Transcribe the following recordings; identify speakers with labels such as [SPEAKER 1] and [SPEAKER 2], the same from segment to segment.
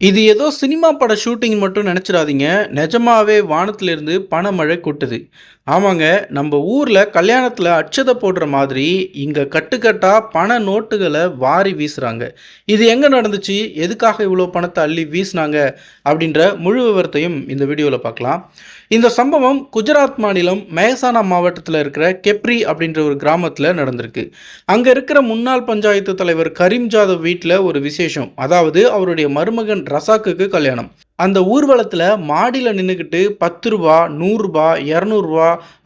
[SPEAKER 1] இது ஏதோ சினிமா பட ஷூட்டிங் மட்டும் நெனச்சிராதீங்க. நெஜமாவே வானத்திலிருந்து பணமழை கொட்டுது. ஆமாங்க, நம்ம ஊர்ல கல்யாணத்துல அட்சத போடுற மாதிரி, இங்க கட்டுக்கட்டா பண நோட்டுகள வாரி வீசுறாங்க. இது எங்க நடந்துச்சு? எதுக்காக இவ்ளோ பணத்த அள்ளி வீசுனாங்க? அப்படின்ற முழு விவரத்தையும் இந்த வீடியோல பார்க்கலாம். இந்த சம்பவம் குஜராத் மாநிலம் மெஹசானா மாவட்டத்துல இருக்கிற கெப்ரி அப்படின்ற ஒரு கிராமத்துல நடந்திருக்கு. அங்க இருக்கிற முன்னாள் பஞ்சாயத்து தலைவர் கரீம் ஜாதவ் வீட்ல ஒரு விசேஷம். அதாவது அவருடைய மருமகன் ரசாக்குக்கு கல்யாணம். அந்த ஊர்வலத்துல மாடியில நின்னுக்கிட்டு ரூ. 10, ரூ. 100, ரூ. 200, ரூ.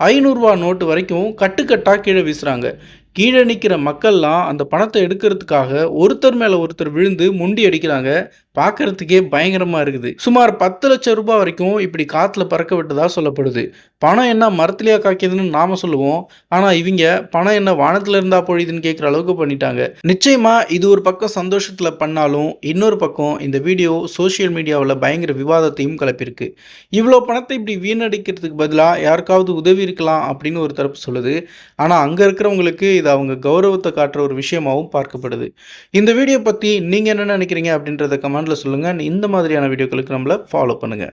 [SPEAKER 1] 500 நோட்டு வரைக்கும் கட்டுக்கட்டா கீழ வீசுறாங்க. கீழ நிக்கிற மக்கள்லாம் அந்த பணத்த எடுக்கிறதுக்காக ஒருத்தர் மேல ஒருத்தர் விழுந்து முண்டி அடிக்கிறாங்க. பார்க்கறதுக்கே பயங்கரமா இருக்குது. சுமார் ரூ. 10,00,000 வரைக்கும் இப்படி காத்துல பறக்க விட்டதா சொல்லப்படுது. பணம் என்ன மரத்திலயா காய்க்குதுன்னு நாம சொல்லுவோம். ஆனா இவிங்க பணம் என்ன வானத்துல இருந்தா பொழியுதுன்னு கேட்குற அளவுக்கு பண்ணிட்டாங்க. நிச்சயமா இது ஒரு பக்கம் சந்தோஷத்துல பண்ணாலும், இன்னொரு பக்கம் இந்த வீடியோ சோசியல் மீடியாவுல பயங்கர விவாதத்தையும் கிளப்பியிருக்கு. இவ்ளோ பணத்தை இப்படி வீணடிக்கிறதுக்கு பதிலா யாருக்காவது உதவி இருக்கலாம் அப்படின்னு ஒரு தரப்பு சொல்லுது. ஆனா அங்க இருக்கிறவங்களுக்கு இது அவங்க கௌரவத்த காட்டுற ஒரு விஷயமாவும் பார்க்கப்படுது. இந்த வீடியோ பத்தி நீங்க என்ன நினைக்கிறீங்க அப்படின்றத கமெண்ட்ல சொல்லுங்க. இந்த மாதிரியான வீடியோக்களுக்கு நம்மள ஃபாலோ பண்ணுங்க.